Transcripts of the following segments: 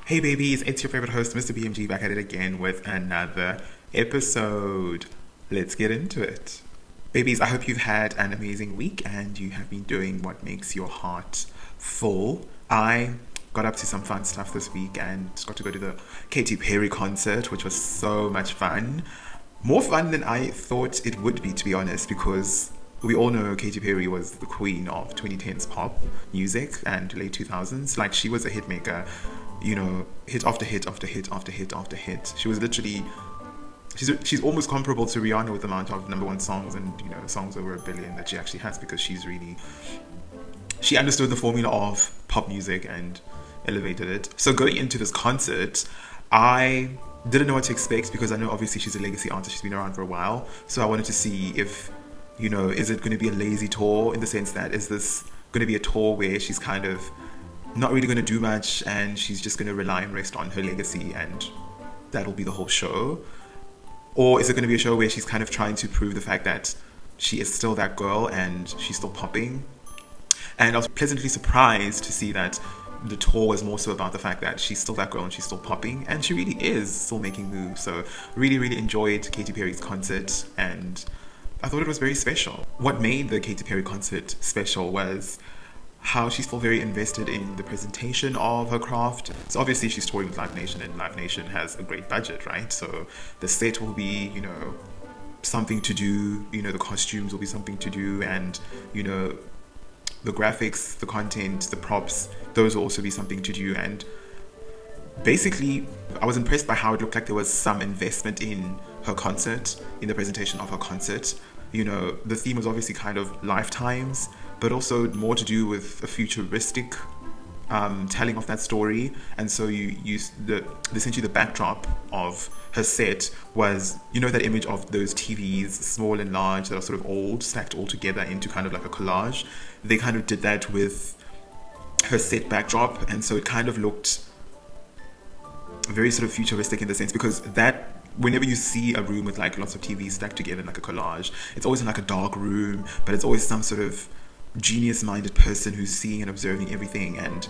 Hey babies, it's your favorite host, Mr. BMG, back at it again with another episode. Let's get into it. Babies, I hope you've had an amazing week and you have been doing what makes your heart full. I got up to some fun stuff this week and got to go to the Katy Perry concert, which was so much fun. More fun than I thought it would be, to be honest, because we all know Katy Perry was the queen of 2010s pop music and late 2000s. Like, she was a hit maker, you know, hit after hit after hit after hit after hit. She was literally, she's almost comparable to Rihanna with the amount of number one songs and, you know, songs over 1 billion that she actually has, because she understood the formula of pop music and elevated it. So going into this concert, I didn't know what to expect, because I know obviously she's a legacy artist, she's been around for a while. So I wanted to see if, you know, is it going to be a lazy tour, in the sense that, is this going to be a tour where she's kind of not really going to do much and she's just going to rely and rest on her legacy and that'll be the whole show? Or is it going to be a show where she's kind of trying to prove the fact that she is still that girl and she's still popping? And I was pleasantly surprised to see that the tour was more so about the fact that she's still that girl and she's still popping, and she really is still making moves. So really, really enjoyed Katy Perry's concert, and I thought it was very special. What made the Katy Perry concert special was how she's still very invested in the presentation of her craft. So obviously she's touring with Live Nation, and Live Nation has a great budget, right? So the set will be, you know, something to do, you know, the costumes will be something to do, and, you know, the graphics, the content, the props, those will also be something to do. And basically, I was impressed by how it looked like there was some investment in her concert, in the presentation of her concert. You know, the theme was obviously kind of lifetimes, but also more to do with a futuristic telling of that story. And so you use essentially the backdrop of her set was, you know, that image of those TVs, small and large, that are sort of old, stacked all together into kind of like a collage. They kind of did that with her set backdrop, and so it kind of looked very sort of futuristic in the sense, because that, whenever you see a room with like lots of TVs stacked together in like a collage, it's always in like a dark room, but it's always some sort of genius-minded person who's seeing and observing everything, and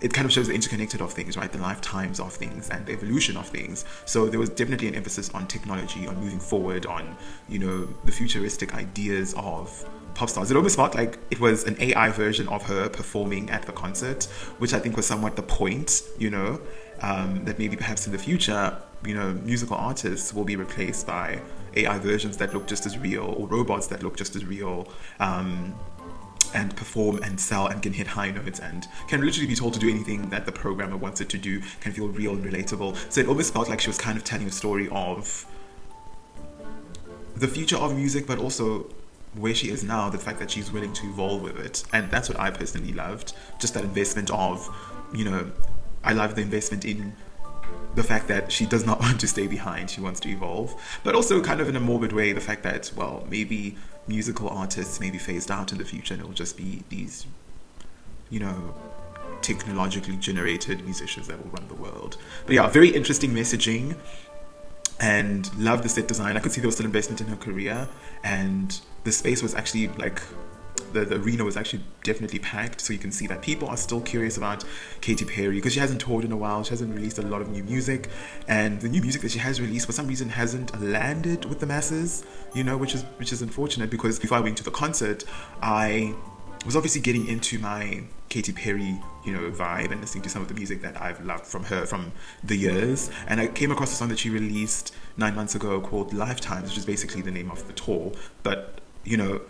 it kind of shows the interconnected of things, right? The lifetimes of things and the evolution of things. So there was definitely an emphasis on technology, on moving forward, on, you know, the futuristic ideas of pop stars. It almost felt like it was an AI version of her performing at the concert, which I think was somewhat the point, you know, that maybe perhaps in the future, you know, musical artists will be replaced by AI versions that look just as real, or robots that look just as real, and perform and sell and can hit high notes and can literally be told to do anything that the programmer wants it to do, can feel real and relatable. So it almost felt like she was kind of telling a story of the future of music, but also where she is now, the fact that she's willing to evolve with it. And that's what I personally loved, just that investment of, you know, I love the investment in the fact that she does not want to stay behind, she wants to evolve, but also kind of in a morbid way, the fact that, well, maybe musical artists may be phased out in the future and it will just be these, you know, technologically generated musicians that will run the world. But yeah, very interesting messaging, and love the set design. I could see there was still investment in her career, and the space was actually like, the arena was actually definitely packed, so you can see that people are still curious about Katy Perry, because she hasn't toured in a while, she hasn't released a lot of new music, and the new music that she has released for some reason hasn't landed with the masses, you know, which is unfortunate, because before I went to the concert, I was obviously getting into my Katy Perry, you know, vibe and listening to some of the music that I've loved from her from the years, and I came across a song that she released 9 months ago called Lifetimes, which is basically the name of the tour, but, you know,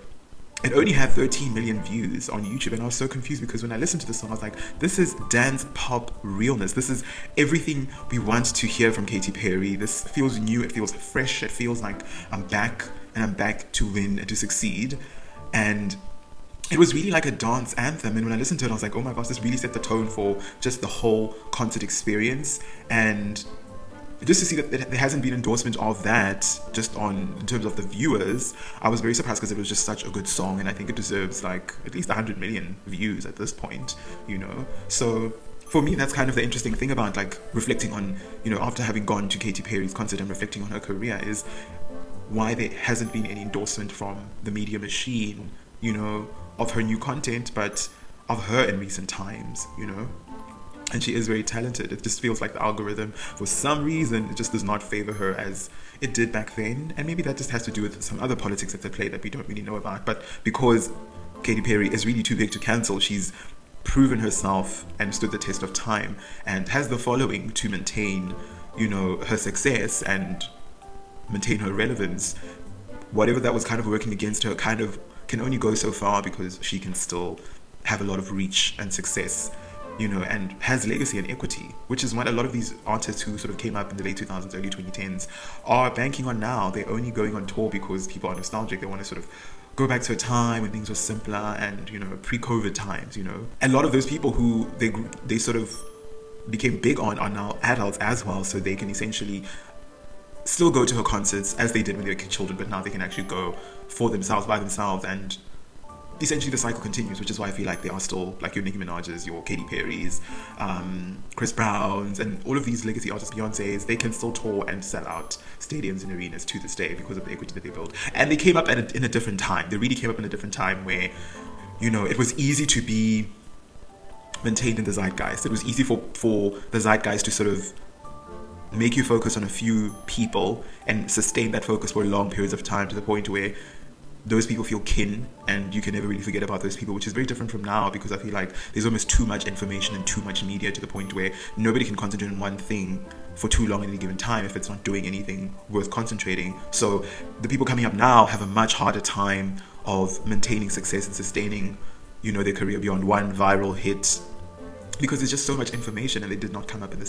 it only had 13 million views on YouTube, and I was so confused, because when I listened to the song, I was like, this is dance pop realness. This is everything we want to hear from Katy Perry. This feels new, it feels fresh, it feels like I'm back, and I'm back to win and to succeed. And it was really like a dance anthem, and when I listened to it, I was like, oh my gosh, this really set the tone for just the whole concert experience. And just to see that there hasn't been endorsement of that just in terms of the viewers, I was very surprised, because it was just such a good song, and I think it deserves like at least 100 million views at this point, you know. So for me, that's kind of the interesting thing about like reflecting on, you know, after having gone to Katy Perry's concert and reflecting on her career, is why there hasn't been any endorsement from the media machine, you know, of her new content, but of her in recent times, you know. And she is very talented. It just feels like the algorithm, for some reason, it just does not favor her as it did back then. And maybe that just has to do with some other politics that's at play that we don't really know about. But because Katy Perry is really too big to cancel, she's proven herself and stood the test of time and has the following to maintain, her success and maintain her relevance. Whatever that was kind of working against her kind of can only go so far, because she can still have a lot of reach and success, and has legacy and equity, which is what a lot of these artists who sort of came up in the late 2000s, early 2010s are banking on now. They're only going on tour because people are nostalgic. They want to sort of go back to a time when things were simpler and, pre-COVID times, A lot of those people who they sort of became big on are now adults as well, so they can essentially still go to her concerts as they did when they were children, but now they can actually go for themselves, by themselves, and essentially the cycle continues, which is why I feel like they are still like your Nicki Minaj's, your Katy Perry's, Chris Brown's, and all of these legacy artists, Beyonce's. They can still tour and sell out stadiums and arenas to this day because of the equity that they built. And they came up in a different time. They really came up in a different time where, it was easy to be maintained in the zeitgeist. It was easy for the zeitgeist to sort of make you focus on a few people and sustain that focus for long periods of time, to the point where those people feel kin and you can never really forget about those people, which is very different from now, because I feel like there's almost too much information and too much media, to the point where nobody can concentrate on one thing for too long at any given time if it's not doing anything worth concentrating. So the people coming up now have a much harder time of maintaining success and sustaining, their career beyond one viral hit, because there's just so much information and they did not come up in the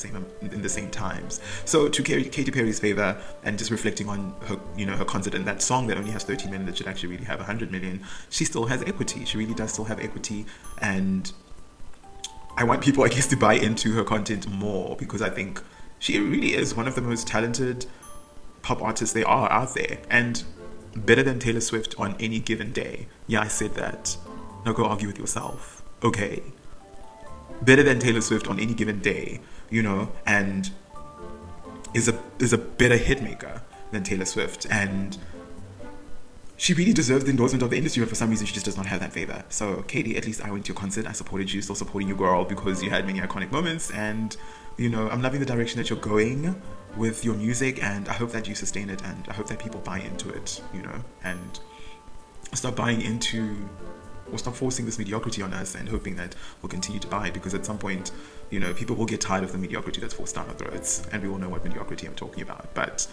same times. So to Katy Perry's favor, and just reflecting on her, her concert and that song that only has 30 million that should actually really have 100 million, she still has equity. She really does still have equity, and I want people, I guess, to buy into her content more, because I think she really is one of the most talented pop artists there are out there, and better than Taylor Swift on any given day. Yeah, I said that. Now go argue with yourself. Okay. Better than Taylor Swift on any given day, and is a better hit maker than Taylor Swift, and she really deserves the endorsement of the industry, but for some reason she just does not have that favor. So Katy, at least I went to your concert, I supported you, still supporting you, girl, because you had many iconic moments, and I'm loving the direction that you're going with your music, and I hope that you sustain it, and I hope that people buy into it, and stop buying into, or stop forcing this mediocrity on us and hoping that we'll continue to buy it, because at some point, people will get tired of the mediocrity that's forced down our throats, and we all know what mediocrity I'm talking about. But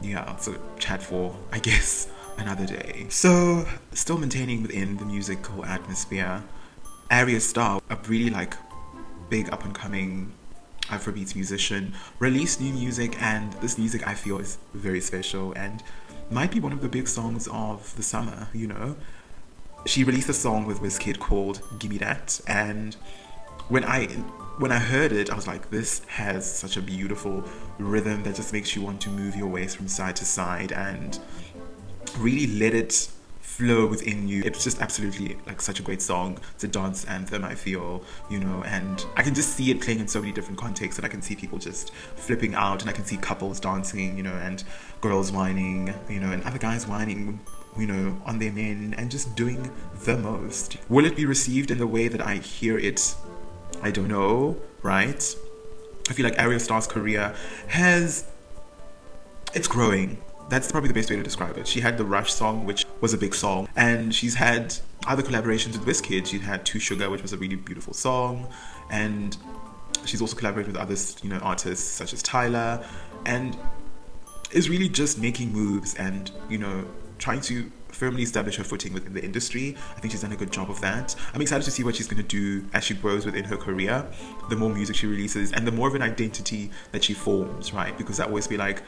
yeah, so chat for, I guess, another day. So still maintaining within the musical atmosphere, Arya Starr, a really big up and coming Afrobeats musician, released new music, and this music I feel is very special and might be one of the big songs of the summer. She released a song with Wizkid called Gimme That, and when I heard it, I was like, this has such a beautiful rhythm that just makes you want to move your waist from side to side and really let it flow within you. It's just absolutely such a great song. It's a dance anthem, I feel, and I can just see it playing in so many different contexts, and I can see people just flipping out, and I can see couples dancing, and girls whining, and other guys whining, on their men, and just doing the most. Will it be received in the way that I hear it? I don't know, right? I feel like Arya Starr's career it's growing. That's probably the best way to describe it. She had the Rush song, which was a big song, and she's had other collaborations with Wizkid. She had Too Sugar, which was a really beautiful song, and she's also collaborated with other, artists such as Tyla, and is really just making moves and, trying to firmly establish her footing within the industry. I think she's done a good job of that. I'm excited to see what she's going to do as she grows within her career, the more music she releases, and the more of an identity that she forms, right? Because I always feel like,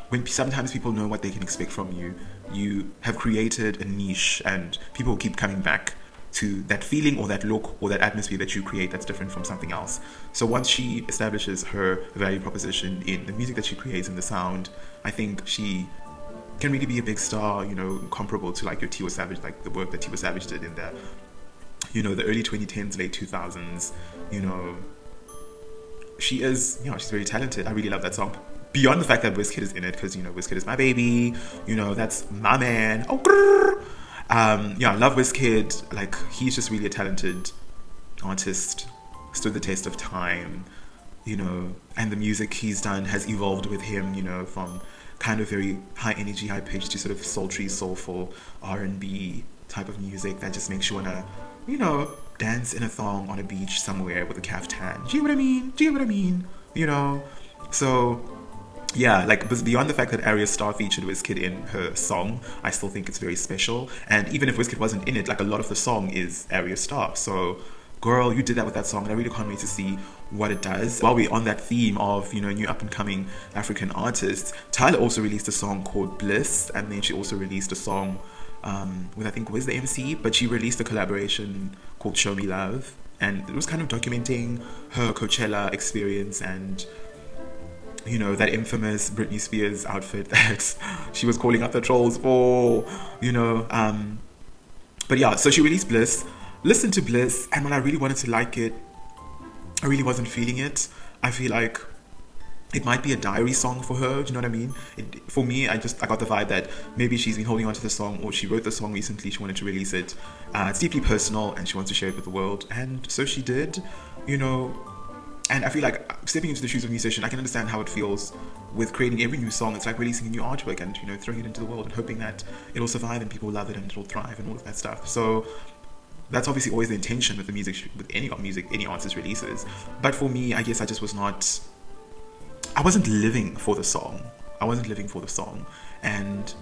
when sometimes people know what they can expect from you, you have created a niche, and people keep coming back to that feeling or that look or that atmosphere that you create that's different from something else. So once she establishes her value proposition in the music that she creates and the sound, I think she can really be a big star, comparable to your Tiwa Savage, the work that Tiwa Savage did in the, the early 2010s, late 2000s. She's very talented. I really love that song. Beyond the fact that Wizkid is in it, because, Wizkid is my baby, that's my man. Oh, grrr. I love Wizkid. He's just really a talented artist, stood the test of time, you know, and the music he's done has evolved with him, you know, from kind of very high energy, high pitched to sort of sultry, soulful R&B type of music that just makes you wanna, you know, dance in a thong on a beach somewhere with a caftan. Do you get what I mean? Do you get what I mean? You know? So yeah, like beyond the fact that Arya Starr featured Wizkid in her song, I still think it's very special. And even if Wizkid wasn't in it, like a lot of the song is Arya Starr. So girl, you did that with that song, and I really can't wait to see what it does. While we're on that theme of, you know, new up-and-coming African artists, Tyla also released a song called Bliss, and then she also released a song with, I think, Wiz the MC, but she released a collaboration called Show Me Love, and it was kind of documenting her Coachella experience and, you know, that infamous Britney Spears outfit that she was calling out the trolls for, you know. But yeah, so she released Bliss. Listened to Bliss, and when I really wanted to like it, I really wasn't feeling it. I feel like it might be a diary song for her, do you know what I mean? For me, I got the vibe that maybe she's been holding on to the song, or she wrote the song recently, she wanted to release it. It's deeply personal, and she wants to share it with the world, and so she did, you know. And I feel like, stepping into the shoes of a musician, I can understand how it feels with creating every new song. It's like releasing a new artwork and, you know, throwing it into the world and hoping that it'll survive and people will love it and it'll thrive and all of that stuff. So that's obviously always the intention with the music, with any artist releases. But for me, I guess I wasn't living for the song. And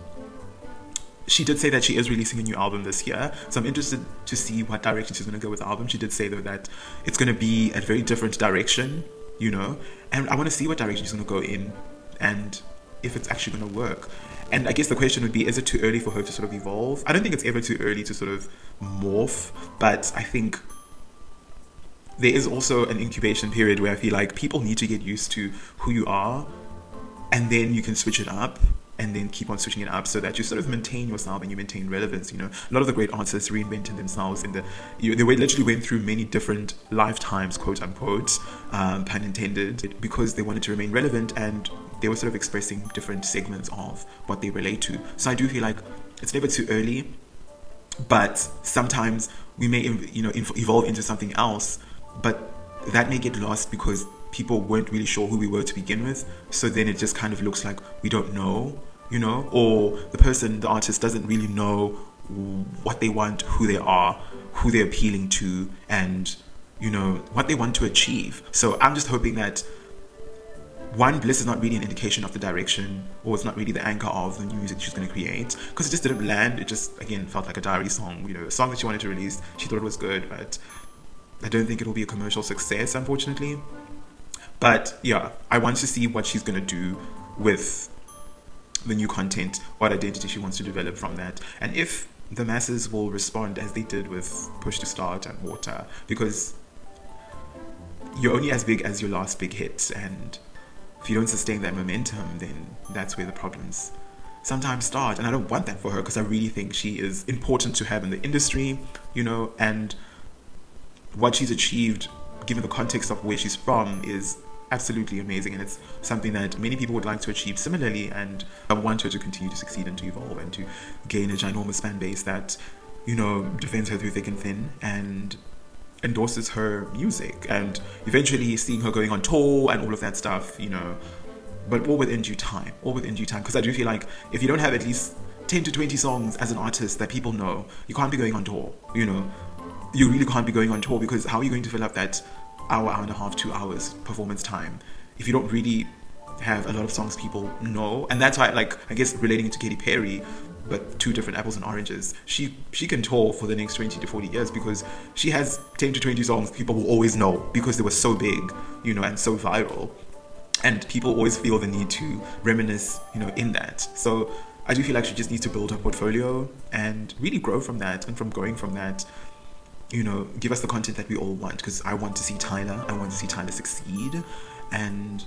she did say that she is releasing a new album this year. So I'm interested to see what direction she's going to go with the album. She did say, though, that it's going to be a very different direction, you know. And I want to see what direction she's going to go in and if it's actually going to work. And I guess the question would be, is it too early for her to sort of evolve? I don't think it's ever too early to sort of morph, but I think there is also an incubation period where I feel like people need to get used to who you are, and then you can switch it up and then keep on switching it up so that you sort of maintain yourself and you maintain relevance. You know, a lot of the great artists reinvented themselves they literally went through many different lifetimes, quote unquote, pun intended, because they wanted to remain relevant, and they were sort of expressing different segments of what they relate to. So I do feel like it's never too early, but sometimes we may, you know, evolve into something else, but that may get lost because people weren't really sure who we were to begin with. So then it just kind of looks like we don't know, you know, or the artist doesn't really know what they want, who they are, who they're appealing to, and, you know, what they want to achieve. So I'm just hoping that, one, Bliss is not really an indication of the direction, or it's not really the anchor of the new music she's going to create, because it just didn't land. It just, again, felt like a diary song, you know, a song that she wanted to release. She thought it was good, but I don't think it'll be a commercial success, unfortunately. But yeah, I want to see what she's going to do with the new content, what identity she wants to develop from that, and if the masses will respond as they did with Push to Start and Water, because you're only as big as your last big hit, and if you don't sustain that momentum, then that's where the problems sometimes start. And I don't want that for her, because I really think she is important to have in the industry, you know, and what she's achieved, given the context of where she's from, is absolutely amazing, and it's something that many people would like to achieve similarly, and I want her to continue to succeed and to evolve and to gain a ginormous fan base that, you know, defends her through thick and thin and endorses her music, and eventually seeing her going on tour and all of that stuff, you know, but all within due time, because I do feel like if you don't have at least 10 to 20 songs as an artist that people know, you can't be going on tour, you know. You really can't be going on tour, because how are you going to fill up that hour and a half, 2 hours performance time if you don't really have a lot of songs people know? And that's why, like, I guess relating it to Katy Perry, but two different apples and oranges, she can tour for the next 20 to 40 years because she has 10 to 20 songs people will always know because they were so big, you know, and so viral, and people always feel the need to reminisce, you know, in that. So I do feel like she just needs to build her portfolio and really grow from that, and from growing from that, you know, give us the content that we all want, because I want to see Tyla succeed. And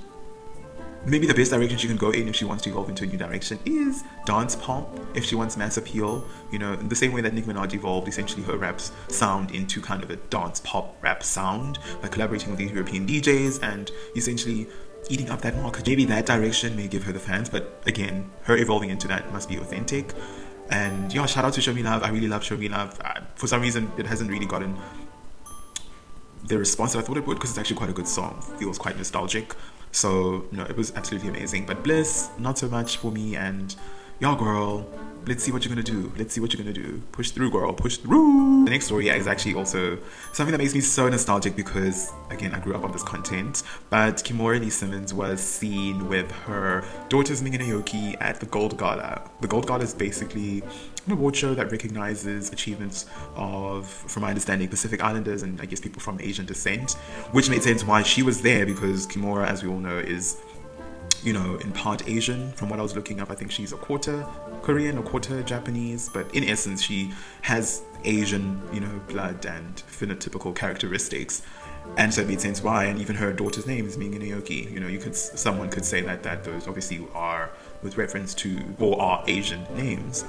maybe the best direction she can go in, if she wants to evolve into a new direction, is dance pop. If she wants mass appeal, you know, in the same way that Nicki Minaj evolved essentially her rap sound into kind of a dance pop rap sound by collaborating with these European DJs and essentially eating up that market. Maybe that direction may give her the fans, but again, her evolving into that must be authentic. And yeah, shout out to Show Me Love. I really love Show Me Love. For some reason, it hasn't really gotten the response that I thought it would, because it's actually quite a good song. Feels quite nostalgic. So, it was absolutely amazing. But Bliss, not so much for me. And y'all, girl, let's see what you're gonna do. Let's see what you're gonna do. Push through, girl. Push through. The next story is actually also something that makes me so nostalgic because, again, I grew up on this content. But Kimora Lee Simmons was seen with her daughters Ming and Aoki at the Gold Gala. The Gold Gala is basically an award show that recognizes achievements of, from my understanding, Pacific Islanders and I guess people from Asian descent, which made sense why she was there because Kimora, as we all know, is in part Asian. From what I was looking up, I think she's a quarter Korean or quarter Japanese, but in essence, she has Asian, blood and phenotypical characteristics. And so it made sense why, and even her daughter's name is Ming and Aoki. Someone could say that those obviously are with reference to, or are Asian names.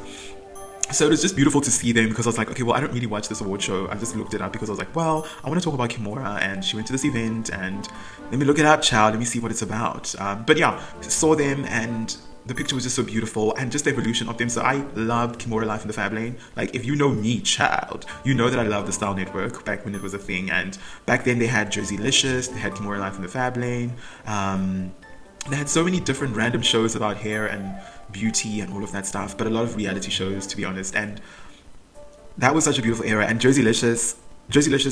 So it was just beautiful to see them because I was like, okay, well, I don't really watch this award show. I just looked it up because I was like, well, I want to talk about Kimora, and she went to this event, and let me look it up, child. Let me see what it's about. But yeah, saw them, and the picture was just so beautiful, and just the evolution of them. So I loved Kimora Life in the Fab Lane. Like, if you know me, child, you know that I love the Style Network back when it was a thing. And back then they had Jerseylicious, they had Kimora Life in the Fab Lane. They had so many different random shows about hair and beauty and all of that stuff, but a lot of reality shows, to be honest. And that was such a beautiful era. And Jerseylicious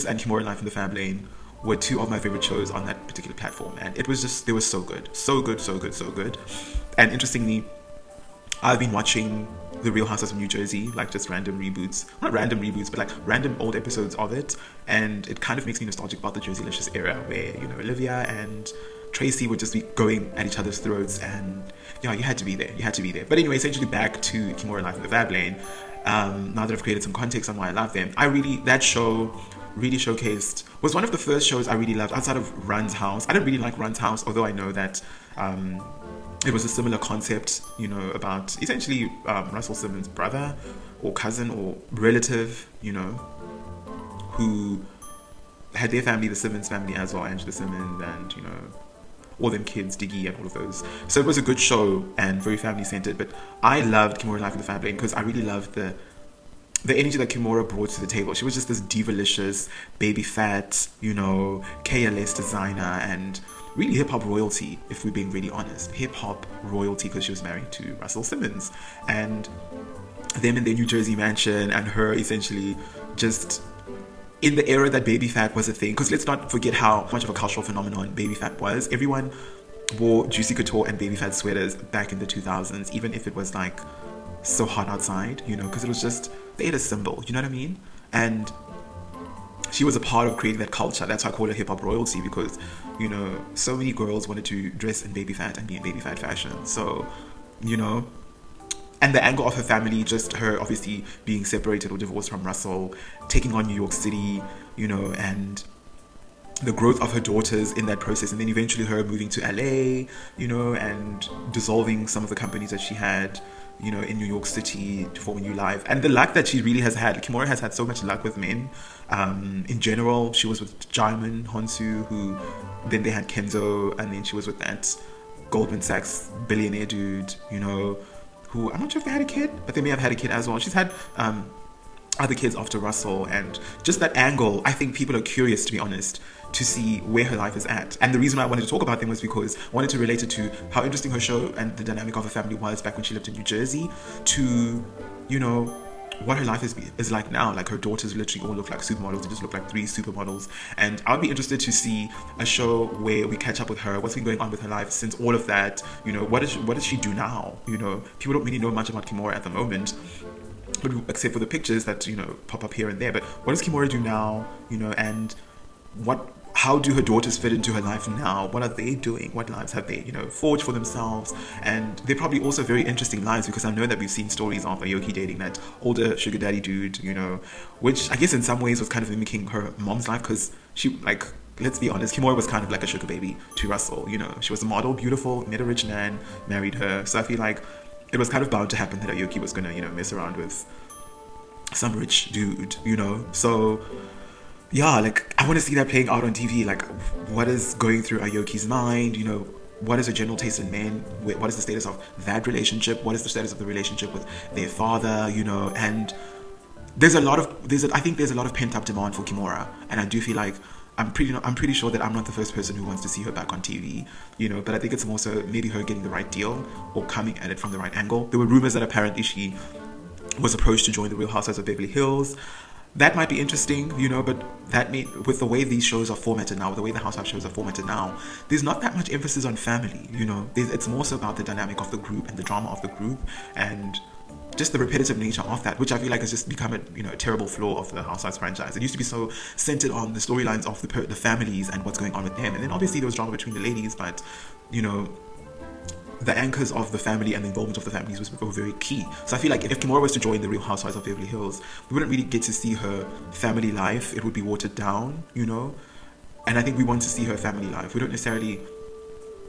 and Kimora Life in the Fab Lane were two of my favorite shows on that particular platform. And it was just, they were so good. So good, so good, so good. And interestingly, I've been watching The Real Housewives of New Jersey, like just random reboots. Not random reboots, but like random old episodes of it. And it kind of makes me nostalgic about the Jerseylicious era where, Olivia and Tracy would just be going at each other's throats, and you had to be there. But anyway, essentially back to Kimora Life in the Fab Lane. Now that I've created some context on why I love them, that show really showcased, was one of the first shows I really loved outside of Run's House. I didn't really like Run's House, although I know that it was a similar concept, about essentially Russell Simmons' brother or cousin or relative, who had their family, the Simmons family as well, Angela Simmons, and all them kids, Diggy and all of those. So it was a good show and very family centered. But I loved Kimora Life in the Fab Lane because I really loved the energy that Kimora brought to the table. She was just this divalicious, baby fat, KLS designer and really hip-hop royalty, if we're being really honest. Hip-hop royalty because she was married to Russell Simmons. And them in their New Jersey mansion and her essentially just in the era that baby fat was a thing, because let's not forget how much of a cultural phenomenon baby fat was. Everyone wore Juicy Couture and baby fat sweaters back in the 2000s, even if it was like so hot outside, because it was just, they had a symbol, you know what I mean? And she was a part of creating that culture. That's why I call her hip-hop royalty, because, so many girls wanted to dress in baby fat and be in baby fat fashion. So, and the angle of her family, just her obviously being separated or divorced from Russell, taking on New York City, and the growth of her daughters in that process, and then eventually her moving to LA, and dissolving some of the companies that she had, in New York City to form a new life. And the luck that she really has had, Kimora has had so much luck with men. In general, she was with Jaimin Honsu, who then they had Kenzo, and then she was with that Goldman Sachs billionaire dude, who I'm not sure if they had a kid, but they may have had a kid as well. She's had other kids after Russell, and just that angle, I think people are curious, to be honest, to see where her life is at. And the reason why I wanted to talk about them was because I wanted to relate it to how interesting her show and the dynamic of her family was back when she lived in New Jersey, to, what her life is like now. Like, her daughters literally all look like supermodels. They just look like 3 supermodels. And I would be interested to see a show where we catch up with her, what's been going on with her life since all of that. What does she do now? People don't really know much about Kimora at the moment, except for the pictures that pop up here and there. But what does Kimora do now? And how do her daughters fit into her life now? What are they doing? What lives have they, forged for themselves? And they're probably also very interesting lives, because I know that we've seen stories of Aoki dating that older sugar daddy dude, which I guess in some ways was kind of mimicking her mom's life, because she, like, let's be honest, Kimora was kind of like a sugar baby to Russell. She was a model, beautiful, met a rich man, married her. So I feel like it was kind of bound to happen that Aoki was gonna, mess around with some rich dude, So yeah, like, I want to see that playing out on TV. Like, what is going through Aoki's mind? What is her general taste in men? What is the status of that relationship? What is the status of the relationship with their father? And I think there's a lot of pent up demand for Kimora, and I do feel like I'm pretty sure that I'm not the first person who wants to see her back on TV, you know. But I think it's more so maybe her getting the right deal or coming at it from the right angle. There were rumors that apparently she was approached to join the Real Housewives of Beverly Hills. That might be interesting, you know, but with the way these shows are formatted now, the way the Housewives shows are formatted now, there's not that much emphasis on family, you know. It's more so about the dynamic of the group and the drama of the group and just the repetitive nature of that, which I feel like has just become a terrible flaw of the Housewives franchise. It used to be so centered on the storylines of the families and what's going on with them, and then obviously there was drama between the ladies, but you know, the anchors of the family and the involvement of the families were very key. So I feel like if Kimora was to join the Real Housewives of Beverly Hills, we wouldn't really get to see her family life. It would be watered down, you know. And I think we want to see her family life. We don't necessarily.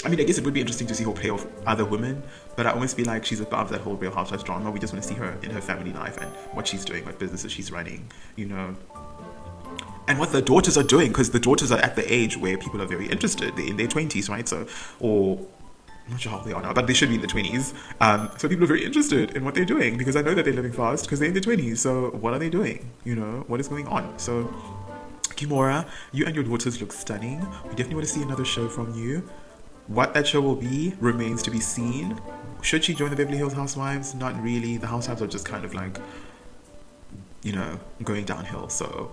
I mean, I guess it would be interesting to see her play off other women, but I almost feel like she's above that whole Real Housewives drama. We just want to see her in her family life and what she's doing, what businesses she's running, you know. And what the daughters are doing, because the daughters are at the age where people are very interested. They're in their 20s, right? So, or I'm not sure how they are now, but they should be in the 20s. So people are very interested in what they're doing because I know that they're living fast because they're in their 20s. So what are they doing? You know, what is going on? So Kimora, you and your daughters look stunning. We definitely want to see another show from you. What that show will be remains to be seen. Should she join the Beverly Hills Housewives? Not really. The Housewives are just kind of like, you know, going downhill. So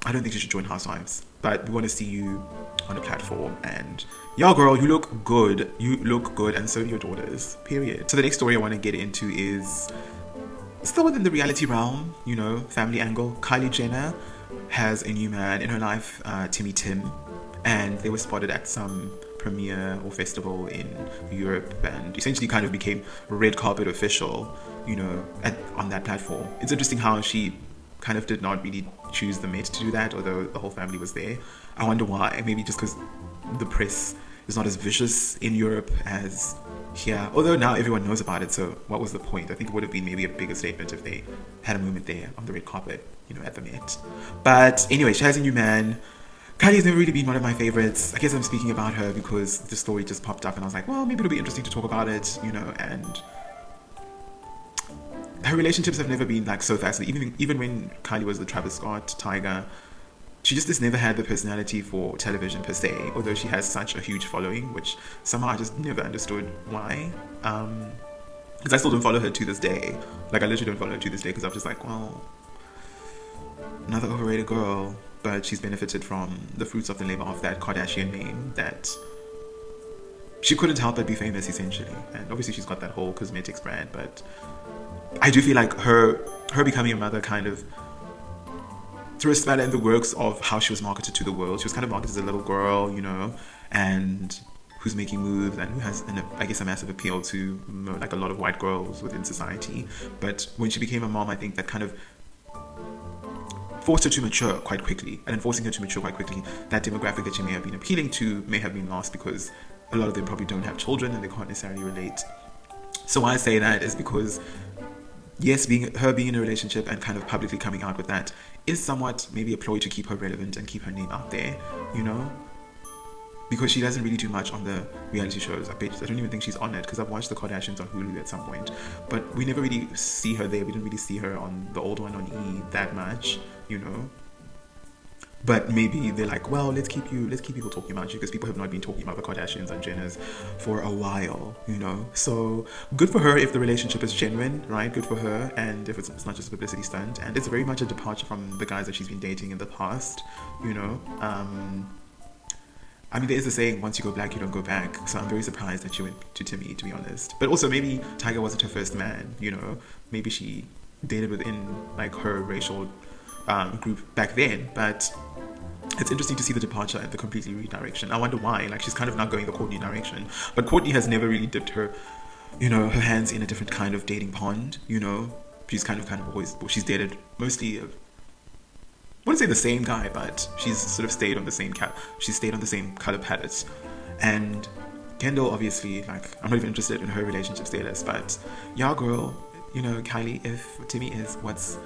I don't think she should join Housewives. But we want to see you on a platform, and y'all, girl, you look good. You look good, and so do your daughters. Period. So the next story I want to get into is still within the reality realm, you know, family angle. Kylie Jenner has a new man in her life, Timmy Tim, and they were spotted at some premiere or festival in Europe, and essentially kind of became red carpet official, you know, on that platform. It's interesting how she kind of did not really choose the Met to do that, although the whole family was there. I wonder why. Maybe just because the press is not as vicious in Europe as here. Although now everyone knows about it, so what was the point? I think it would have been maybe a bigger statement if they had a moment there on the red carpet, you know, at the Met. But anyway, she has a new man. Kylie's never really been one of my favorites. I guess I'm speaking about her because the story just popped up and I was like, well, maybe it'll be interesting to talk about it, you know, and her relationships have never been like so fascinating. Even when Kylie was the Travis Scott Tiger, she just never had the personality for television per se, although she has such a huge following, which somehow I just never understood why. Because I still don't follow her to this day. Like, I literally don't follow her to this day because I'm just like, well, another overrated girl, but she's benefited from the fruits of the labor of that Kardashian name that she couldn't help but be famous, essentially. And obviously she's got that whole cosmetics brand, but I do feel like her becoming a mother kind of threw a spanner in the works of how she was marketed to the world. She was kind of marketed as a little girl, you know, and who's making moves and who has, I guess, a massive appeal to like a lot of white girls within society. But when she became a mom, I think that kind of forced her to mature quite quickly. And in forcing her to mature quite quickly, that demographic that she may have been appealing to may have been lost because a lot of them probably don't have children and they can't necessarily relate. So why I say that is because yes, being in a relationship and kind of publicly coming out with that is somewhat maybe a ploy to keep her relevant and keep her name out there, you know? Because she doesn't really do much on the reality shows. I don't even think she's on it because I've watched the Kardashians on Hulu at some point. But we never really see her there. We didn't really see her on the old one on E that much, you know? But maybe they're like, well, let's keep people talking about you because people have not been talking about the Kardashians and Jenners for a while, you know. So good for her if the relationship is genuine, right? Good for her, and if it's not just a publicity stunt, and it's very much a departure from the guys that she's been dating in the past, you know. I mean, there is a saying, once you go black, you don't go back. So I'm very surprised that she went to Timmy, to be honest. But also maybe Tiger wasn't her first man, you know. Maybe she dated within like her racial group back then, but it's interesting to see the departure and the completely redirection. I wonder why. Like, she's kind of now going the Kourtney direction, but Kourtney has never really dipped her, you know, her hands in a different kind of dating pond. You know, she's kind of always, she's dated mostly, I wouldn't say the same guy, but she's sort of stayed on the same she's stayed on the same color palette. And Kendall, obviously, like, I'm not even interested in her relationship status, but yeah, girl, you know, Kylie, if Timmy is what's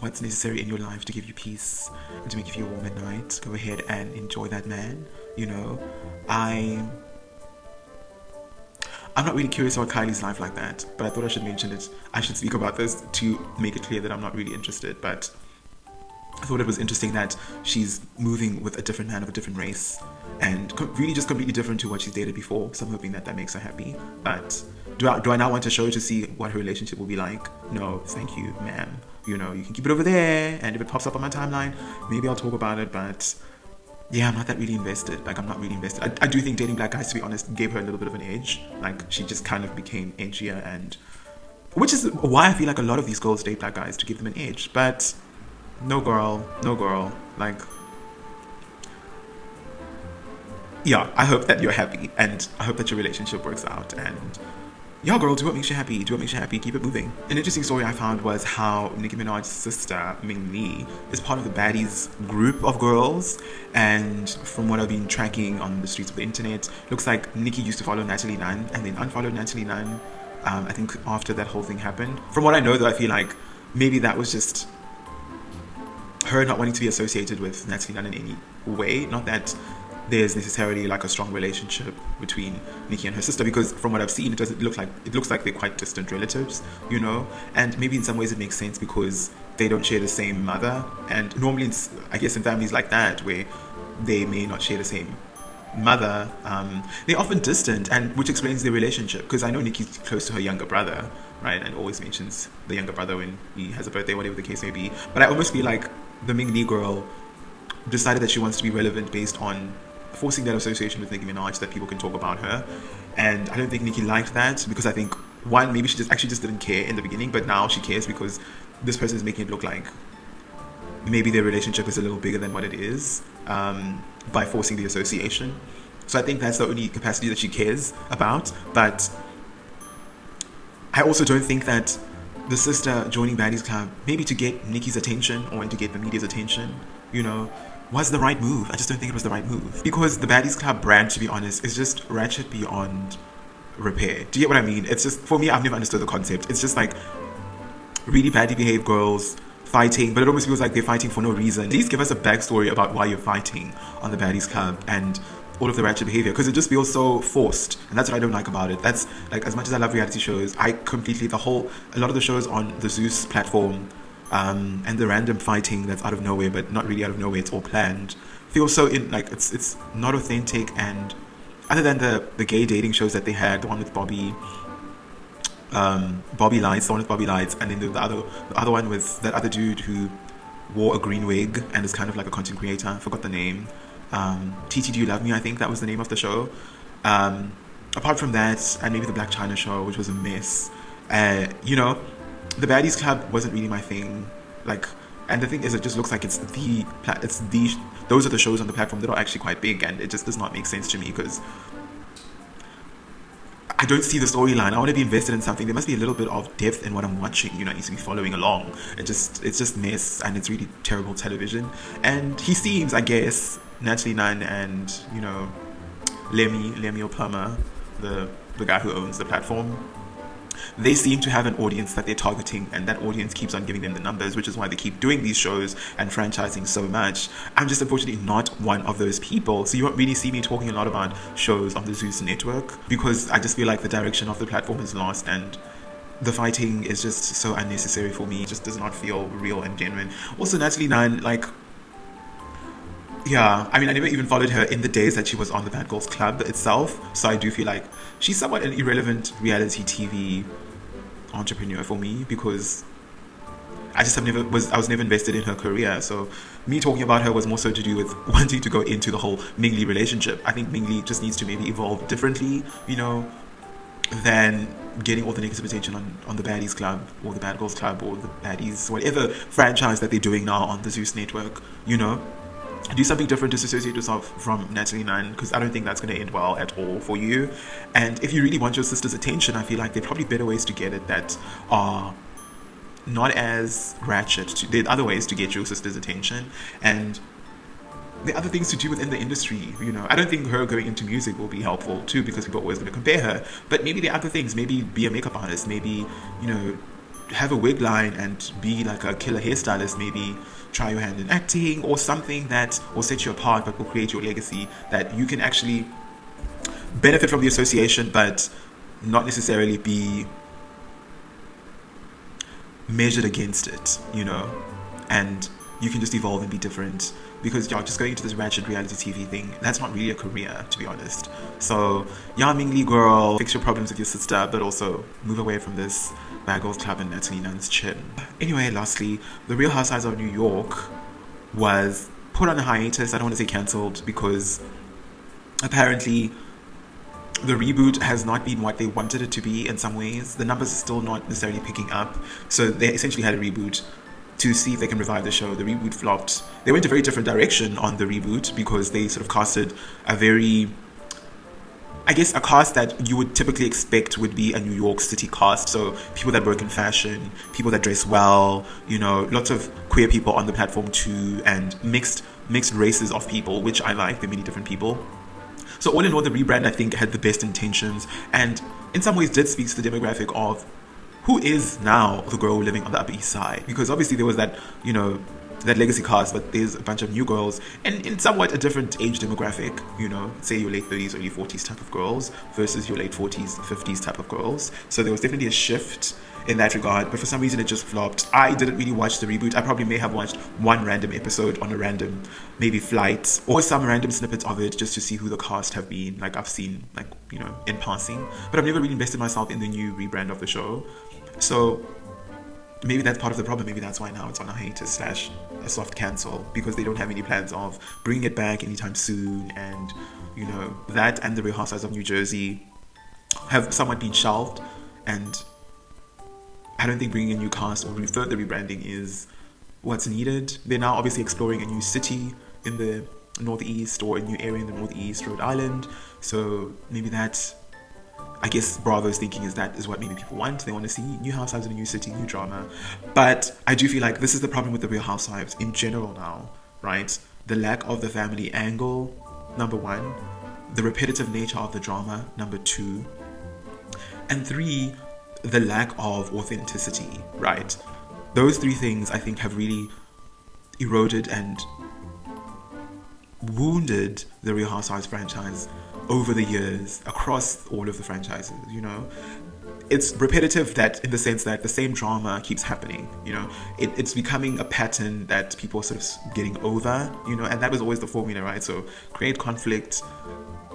necessary in your life to give you peace and to make you feel warm at night, go ahead and enjoy that man, you know. I'm not really curious about Kylie's life like that, but I thought I should mention it. I should speak about this to make it clear that I'm not really interested, but I thought it was interesting that she's moving with a different man of a different race and really just completely different to what she's dated before. So I'm hoping that that makes her happy. But do I now want a show to see what her relationship will be like? No, thank you, ma'am. You know, you can keep it over there, and if it pops up on my timeline, maybe I'll talk about it. But yeah, I'm not that really invested. Like, I'm not really invested. I do think dating black guys, to be honest, gave her a little bit of an edge. Like, she just kind of became edgier, and which is why I feel like a lot of these girls date black guys, to give them an edge. But no girl, no girl. Like, yeah, I hope that you're happy, and I hope that your relationship works out, and yeah, girl, do what makes you happy. Do what makes you happy. Keep it moving. An interesting story I found was how Nicki Minaj's sister, Ming Lee, is part of the Baddies group of girls. And from what I've been tracking on the streets of the internet, looks like Nicki used to follow Natalie Nunn and then unfollowed Natalie Nunn, I think, after that whole thing happened. From what I know, though, I feel like maybe that was just her not wanting to be associated with Natalie Nunn in any way. Not that there's necessarily like a strong relationship between Nicki and her sister, because from what I've seen, it looks like they're quite distant relatives, you know. And maybe in some ways it makes sense because they don't share the same mother, and normally I guess in families like that where they may not share the same mother, they're often distant, and which explains their relationship. Because I know Nicki's close to her younger brother, right, and always mentions the younger brother when he has a birthday, whatever the case may be. But I almost feel like the Ming Lee girl decided that she wants to be relevant based on forcing that association with Nicki Minaj, that people can talk about her. And I don't think Nicki liked that, because I think, one, maybe she just didn't care in the beginning, but now she cares because this person is making it look like maybe their relationship is a little bigger than what it is, by forcing the association. So I think that's the only capacity that she cares about. But I also don't think that the sister joining Baddies Club, maybe to get Nicki's attention or to get the media's attention, you know, was the right move. I just don't think it was the right move. Because the Baddies Club brand, to be honest, is just ratchet beyond repair. Do you get what I mean? It's just, for me, I've never understood the concept. It's just like really badly behaved girls fighting, but it almost feels like they're fighting for no reason. Please give us a backstory about why you're fighting on the Baddies Club and all of the ratchet behavior, because it just feels so forced, and that's what I don't like about it. That's like, as much as I love reality shows, a lot of the shows on the Zeus platform, and the random fighting that's out of nowhere, but not really out of nowhere, it's all planned, feels so it's not authentic. And other than the gay dating shows that they had, the one with Bobby Lights, and then the other one with that other dude who wore a green wig and is kind of like a content creator, I forgot the name, TT Do You Love Me, I think that was the name of the show. Apart from that, and maybe the Black China show, which was a mess, you know, the Baddies Club wasn't really my thing. Like, and the thing is, it just looks like those are the shows on the platform that are actually quite big, and it just does not make sense to me because I don't see the storyline. I want to be invested in something. There must be a little bit of depth in what I'm watching. You know, I need to be following along. It's just mess, and it's really terrible television. And he seems, I guess, Natalie Nunn and, you know, Lemmy Plummer, the guy who owns the platform, they seem to have an audience that they're targeting, and that audience keeps on giving them the numbers, which is why they keep doing these shows and franchising so much. I'm just unfortunately not one of those people, so you won't really see me talking a lot about shows on the Zeus network, because I just feel like the direction of the platform is lost, and the fighting is just so unnecessary for me. It just does not feel real and genuine. Also, Natalie Nunn, like, yeah, I mean, I never even followed her in the days that she was on the Bad Girls Club itself, so I do feel like she's somewhat an irrelevant reality TV entrepreneur for me, because I was never invested in her career. So me talking about her was more so to do with wanting to go into the whole Ming Lee relationship. I think Ming Lee just needs to maybe evolve differently, you know, than getting all the negative attention on the Baddies Club or the Bad Girls Club or the Baddies, whatever franchise that they're doing now on the Zeus network, you know. Do something different, disassociate yourself from Natalie Nunn, because I don't think that's going to end well at all for you. And if you really want your sister's attention, I feel like there are probably better ways to get it that are not as ratchet. There are other ways to get your sister's attention, and there are other things to do within the industry. You know, I don't think her going into music will be helpful too, because people are always going to compare her. But maybe there are other things. Maybe be a makeup artist. Maybe, you know, have a wig line and be like a killer hairstylist. Maybe try your hand in acting or something that will set you apart but will create your legacy, that you can actually benefit from the association but not necessarily be measured against it, you know. And you can just evolve and be different. Because just going into this ratchet reality TV thing, that's not really a career, to be honest. So Mingli girl, fix your problems with your sister, but also move away from this Bad Girls Club and Natalie Nunn's chin. Anyway, lastly, The Real Housewives of New York was put on a hiatus. I don't want to say cancelled, because apparently the reboot has not been what they wanted it to be in some ways. The numbers are still not necessarily picking up. So they essentially had a reboot to see if they can revive the show. The reboot flopped. They went a very different direction on the reboot, because they sort of casted a very, I guess, a cast that you would typically expect would be a New York City cast. So people that work in fashion, people that dress well, lots of queer people on the platform too, and mixed races of people, which I like. There are many different people. So all in all, the rebrand, I think, had the best intentions, and in some ways did speak to the demographic of who is now the girl living on the Upper East Side. Because obviously there was that, that legacy cast, but there's a bunch of new girls, and in somewhat a different age demographic, say your late 30s, early 40s type of girls versus your late 40s, 50s type of girls. So there was definitely a shift in that regard, but for some reason it just flopped. I didn't really watch the reboot. I probably may have watched one random episode on a random maybe flight, or some random snippets of it just to see who the cast have been. Like I've seen in passing, but I've never really invested myself in the new rebrand of the show. So maybe that's part of the problem. Maybe that's why now it's on a hiatus / a soft cancel, because they don't have any plans of bringing it back anytime soon. And that and the Real Housewives of New Jersey have somewhat been shelved, and I don't think bringing a new cast or further rebranding is what's needed. They're now obviously exploring a new city in the Northeast, or a new area in the Northeast, Rhode Island. So maybe that's, I guess Bravo's thinking is that is what maybe people want. They want to see new housewives in a new city, new drama. But I do feel like this is the problem with the Real Housewives in general now, right? The lack of the family angle, number one. The repetitive nature of the drama, number two. And three, the lack of authenticity, right? Those three things I think have really eroded and wounded the Real Housewives franchise over the years, across all of the franchises. It's repetitive, that in the sense that the same drama keeps happening. It's becoming a pattern that people are sort of getting over, and that was always the formula, right? So create conflict,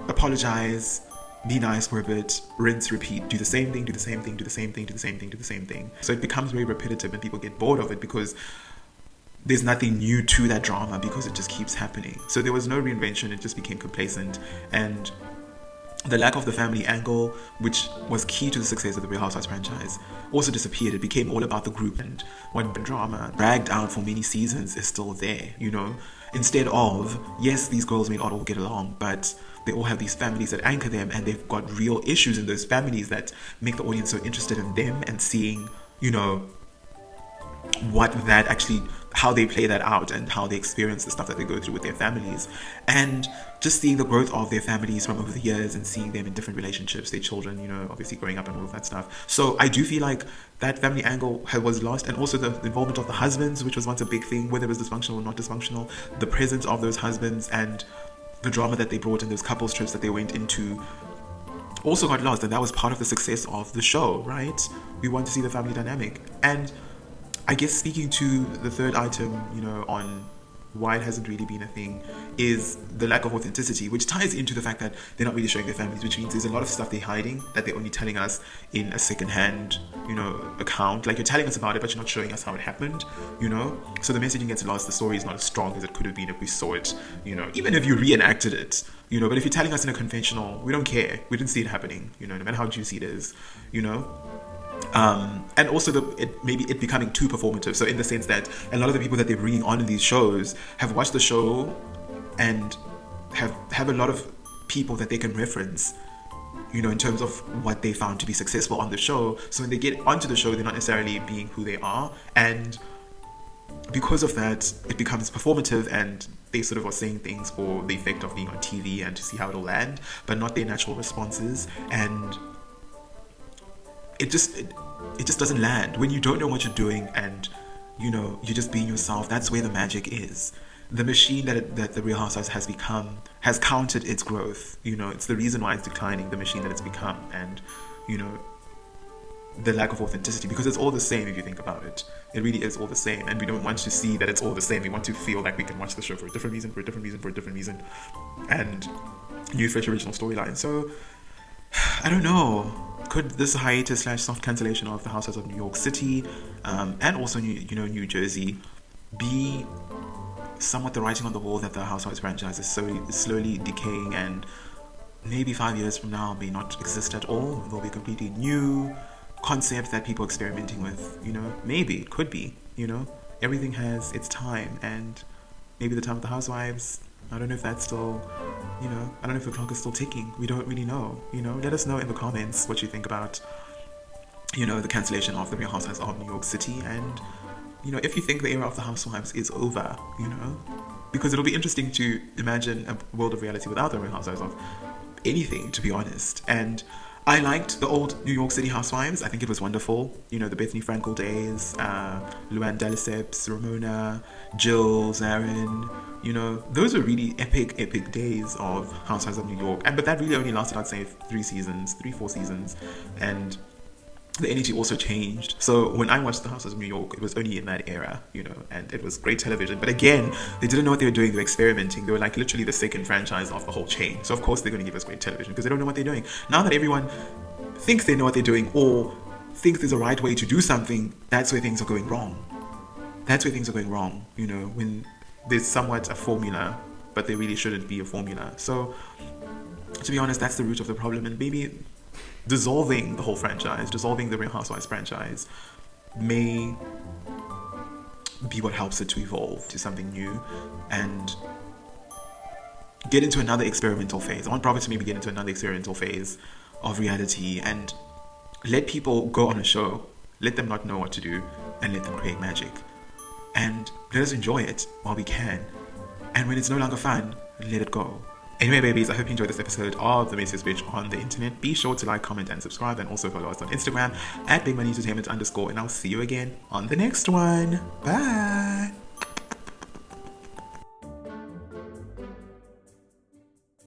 apologize, be nice for a bit, rinse, repeat, do the same thing, do the same thing, do the same thing, do the same thing, do the same thing. So it becomes very repetitive, and people get bored of it because there's nothing new to that drama, because it just keeps happening. So there was no reinvention. It just became complacent, and the lack of the family angle, which was key to the success of the Real Housewives franchise, also disappeared. It became all about the group, and when drama dragged out for many seasons is still there, instead of, yes, these girls may not all get along, but they all have these families that anchor them, and they've got real issues in those families that make the audience so interested in them, and seeing, what that actually, how they play that out, and how they experience the stuff that they go through with their families, and just seeing the growth of their families from over the years, and seeing them in different relationships, their children, obviously growing up and all of that stuff. So I do feel like that family angle was lost, and also the involvement of the husbands, which was once a big thing, whether it was dysfunctional or not dysfunctional, the presence of those husbands and the drama that they brought in those couples trips that they went into also got lost, and that was part of the success of the show, right? We want to see the family dynamic. And I guess speaking to the third item, on why it hasn't really been a thing, is the lack of authenticity, which ties into the fact that they're not really showing their families, which means there's a lot of stuff they're hiding that they're only telling us in a second-hand, account. Like, you're telling us about it, but you're not showing us how it happened, So the messaging gets lost. The story is not as strong as it could have been if we saw it, even if you reenacted it, but if you're telling us in a conventional, we don't care. We didn't see it happening, no matter how juicy it is, and also maybe it becoming too performative. So in the sense that a lot of the people that they're bringing on in these shows have watched the show and have a lot of people that they can reference, in terms of what they found to be successful on the show. So when they get onto the show, they're not necessarily being who they are, and because of that, it becomes performative, and they sort of are saying things for the effect of being on TV and to see how it'll land, but not their natural responses. And it just doesn't land when you don't know what you're doing, and you're just being yourself. That's where the magic is. The machine that the Real Housewives has become has countered its growth. It's the reason why it's declining, the machine that it's become. And the lack of authenticity, because it's all the same if you think about it. It really is all the same, and we don't want to see that it's all the same. We want to feel like we can watch the show for a different reason, and new, fresh, original storyline. So, I don't know. Could this hiatus / soft cancellation of the Housewives of New York City, and also New Jersey, be somewhat the writing on the wall that the Housewives franchise is slowly decaying, and maybe 5 years from now may not exist at all? There'll be a completely new concept that people are experimenting with. Maybe it could be. Everything has its time, and maybe the time of the Housewives, I don't know if that's still, I don't know if the clock is still ticking. We don't really know. Let us know in the comments what you think about, the cancellation of the Real Housewives of New York City, and if you think the era of the Housewives is over, because it'll be interesting to imagine a world of reality without the Real Housewives of anything, to be honest. And I liked the old New York City Housewives. I think it was wonderful. The Bethany Frankel days, Luann de Lesseps, Ramona, Jill, Zarin. Those were really epic days of Housewives of New York. But that really only lasted, I'd say, 4 seasons. And the energy also changed. So when I watched The Housewives of New York, it was only in that era, and it was great television. But again, they didn't know what they were doing. They were experimenting. They were like literally the second franchise of the whole chain. So of course they're going to give us great television, because they don't know what they're doing. Now that everyone thinks they know what they're doing, or thinks there's a right way to do something, that's where things are going wrong. When there's somewhat a formula, but there really shouldn't be a formula. So to be honest, that's the root of the problem. And maybe dissolving the whole franchise, dissolving the Real Housewives franchise, may be what helps it to evolve to something new and get into another experimental phase. I want Bravo to maybe get into another experimental phase of reality and let people go on a show, let them not know what to do, and let them create magic. And let us enjoy it while we can. And when it's no longer fun, let it go. Anyway, babies, I hope you enjoyed this episode of The Messiest Bitch on the Internet. Be sure to like, comment, and subscribe, and also follow us on Instagram at BigMoneyEntertainment_, and I'll see you again on the next one. Bye!